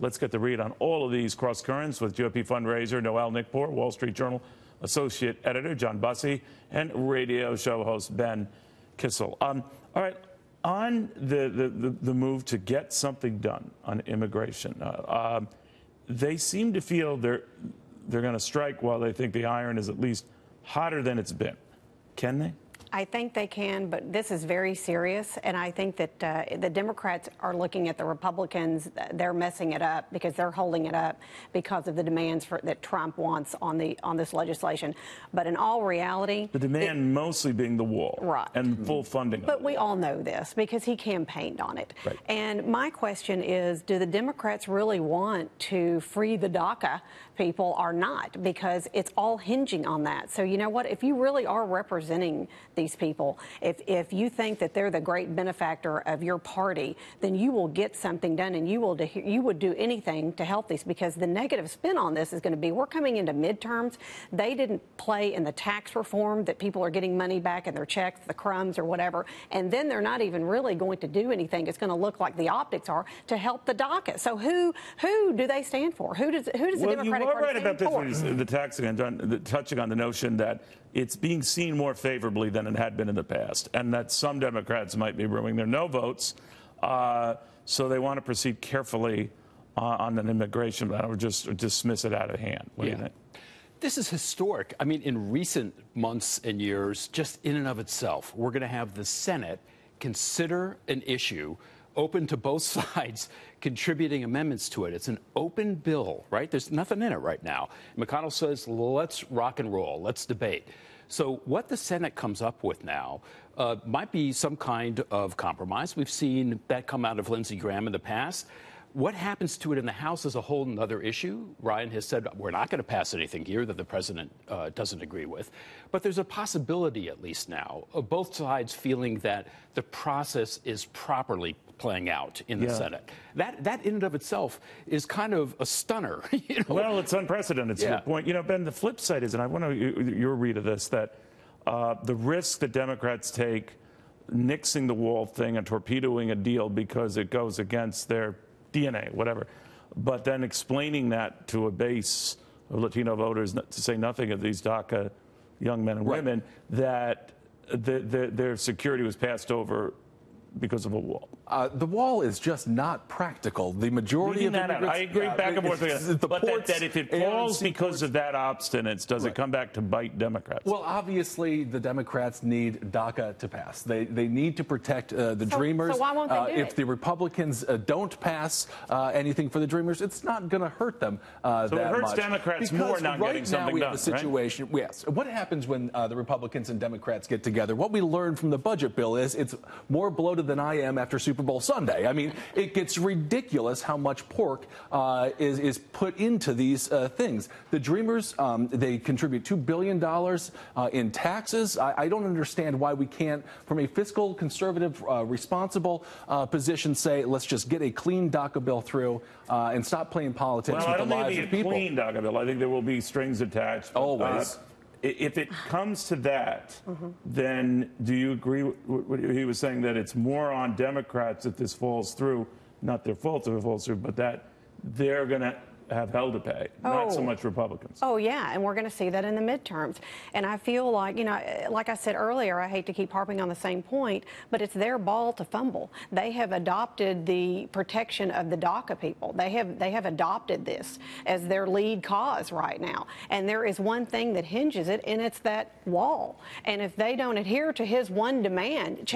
Let's get the read on all of these cross currents with GOP fundraiser Noelle Nikpour, Wall Street Journal associate editor John Bussey, and radio show host Ben Kissel. All right, on the move to get something done on immigration, they seem to feel they're going to strike while they think the iron is at least hotter than it's been. Can they? I think they can, but this is very serious, and I think that the Democrats are looking at the Republicans. They're messing it up because they're holding it up because of the demands that Trump wants on this legislation. But in all reality, the demand mostly being the wall, right, and full funding. But we all know this because he campaigned on it. Right. And my question is, do the Democrats really want to free the DACA people or not? Because it's all hinging on that. So you know what? If you really are representing these people, if you think that they're the great benefactor of your party, then you will get something done, and you would do anything to help these, because the negative spin on this is going to be, we're coming into midterms. They didn't play in the tax reform that people are getting money back in their checks, the crumbs or whatever, and then they're not even really going to do anything. It's going to look like the optics are to help the DACA. So who do they stand for? Who does the Democratic Party right stand about for? this, the taxing, and touching on the notion that it's being seen more favorably than it had been in the past, and that some Democrats might be brewing their no votes, so they want to proceed carefully on an immigration ban or just dismiss it out of hand. What do you think? This is historic. I mean, in recent months and years, just in and of itself, we're going to have the Senate consider an issue open to both sides contributing amendments to it. It's an open bill, right? There's nothing in it right now. McConnell says, let's rock and roll, let's debate. So what the Senate comes up with now might be some kind of compromise. We've seen that come out of Lindsey Graham in the past. What happens to it in the House is a whole other issue. Ryan has said we're not going to pass anything here that the president doesn't agree with. But there's a possibility, at least now, of both sides feeling that the process is properly playing out in the Senate. That in and of itself is kind of a stunner. You know? Well, it's unprecedented to the point. You know, Ben, the flip side is, and I want your read of this, that the risk that Democrats take nixing the wall thing and torpedoing a deal because it goes against their DNA, whatever, but then explaining that to a base of Latino voters, to say nothing of these DACA young men and women, that their security was passed over because of a wall. The wall is just not practical. The majority of immigrants... I agree back and forth. But that if it falls because of that obstinance, does it come back to bite Democrats? Well, obviously, the Democrats need DACA to pass. They need to protect the Dreamers. So why won't they do if the Republicans don't pass anything for the Dreamers, it's not going to hurt them that much. So it hurts Democrats more not getting something done, right now we have a situation... Right? Yes. What happens when the Republicans and Democrats get together? What we learned from the budget bill is it's more bloated than I am after Super Bowl Sunday. I mean, it gets ridiculous how much pork is put into these things. The Dreamers, they contribute $2 billion in taxes. I don't understand why we can't, from a fiscal, conservative, responsible position, say, let's just get a clean DACA bill through and stop playing politics with the lives of people. Well, I don't think it'll be a clean DACA bill. I think there will be strings attached. Always. If it comes to that, then do you agree with what he was saying, that it's more on Democrats if this falls through, not their fault if it falls through, but that they're going to have hell to pay, not so much Republicans? Oh, yeah, and we're going to see that in the midterms. And I feel like, you know, like I said earlier, I hate to keep harping on the same point, but it's their ball to fumble. They have adopted the protection of the DACA people. They have adopted this as their lead cause right now. And there is one thing that hinges it, and it's that wall. And if they don't adhere to his one demand,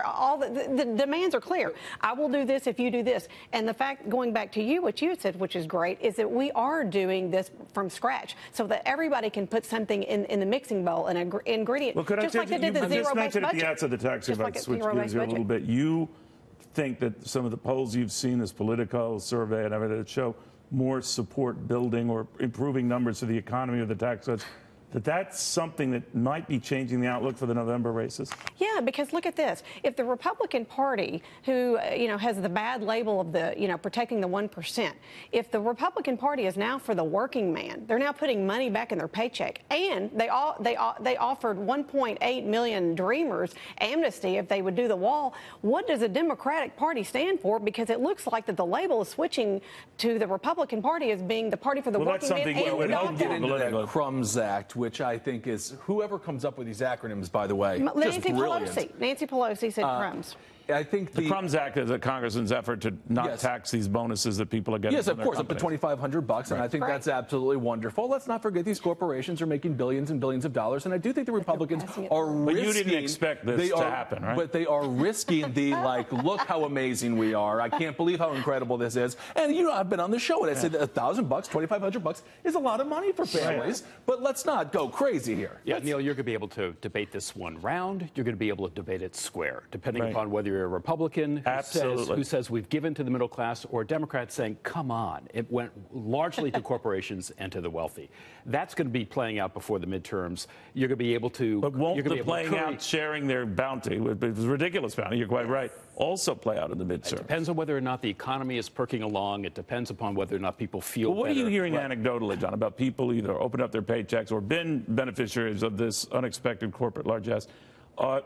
all the demands are clear. I will do this if you do this. And the fact, going back to you, what you said, which is great, is that we are doing this from scratch so that everybody can put something in the mixing bowl, an ingredient, well, just like they did the zero-based budget. You mentioned at the outset of the tax rate, switch gears here a little bit. You think that some of the polls you've seen, this Politico survey and everything, that show more support building or improving numbers for the economy of the tax cuts that's something that might be changing the outlook for the November races? Yeah, because look at this. If the Republican Party, who, has the bad label of the, protecting the 1%, if the Republican Party is now for the working man, they're now putting money back in their paycheck, and they offered 1.8 million Dreamers amnesty if they would do the wall. What does the Democratic Party stand for? Because it looks like that the label is switching to the Republican Party as being the party for the working man. We don't get into that Crumbs Act, which I think is whoever comes up with these acronyms, by the way, just brilliant. Nancy Pelosi said crumbs. I think the Crumbs Act is a congressman's effort to not tax these bonuses that people are getting. Yes, of course, up to $2,500, and I think that's absolutely wonderful. Let's not forget these corporations are making billions and billions of dollars, and I do think the Republicans are risking. But you didn't expect this to happen, right? But they are risking the look how amazing we are. I can't believe how incredible this is. And I've been on the show, and I said $1,000, $2,500 is a lot of money for families. But let's not go crazy here. Yeah, Neil, you're going to be able to debate this one round. You're going to be able to debate it square, depending upon whether you're a Republican who says we've given to the middle class, or Democrats saying, come on, it went largely to corporations and to the wealthy. That's going to be playing out before the midterms. You're going to be able to. But won't the playing out sharing their bounty, with ridiculous bounty, you're quite right, also play out in the midterms? It depends on whether or not the economy is perking along. It depends upon whether or not people feel What are you hearing anecdotally, John, about people either open up their paychecks or been beneficiaries of this unexpected corporate largesse?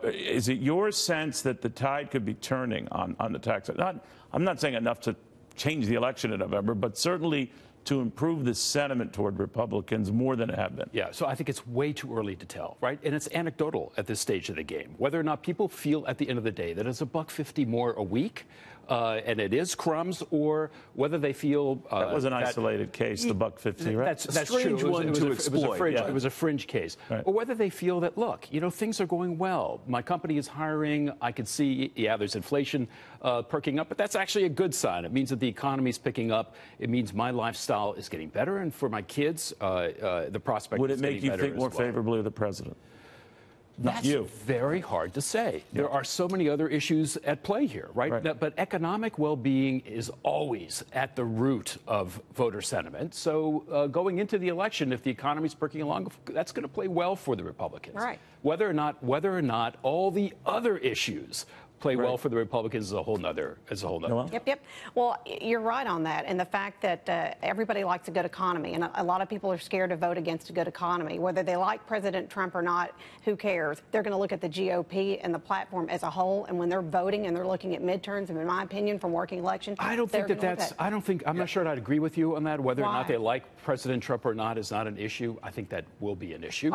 Is it your sense that the tide could be turning on the tax? I'm not saying enough to change the election in November, but certainly to improve the sentiment toward Republicans more than it have been. Yeah, so I think it's way too early to tell, right? And it's anecdotal at this stage of the game. Whether or not people feel at the end of the day that it's $1.50 more a week, and it is crumbs, or whether they feel that was an isolated case, the $1.50, right? That's strange true. One to exploit. It was a fringe case. Right. Or whether they feel that, look, things are going well. My company is hiring. I can see, there's inflation perking up, but that's actually a good sign. It means that the economy is picking up. It means my lifestyle is getting better, and for my kids, the prospect Would is getting better. Would it make you think more favorably of the president? That's very hard to say. Yeah. There are so many other issues at play here, right? But economic well-being is always at the root of voter sentiment. So going into the election, if the economy's perking along, that's going to play well for the Republicans. Right. Whether or not all the other issues play well for the Republicans is a whole nother. Yep. Well, you're right on that. And the fact that everybody likes a good economy, and a lot of people are scared to vote against a good economy. Whether they like President Trump or not, who cares? They're going to look at the GOP and the platform as a whole. And when they're voting and they're looking at midterms, and in my opinion, from working election, I'm not sure I'd agree with you on that. Whether or not they like President Trump or not is not an issue. I think that will be an issue.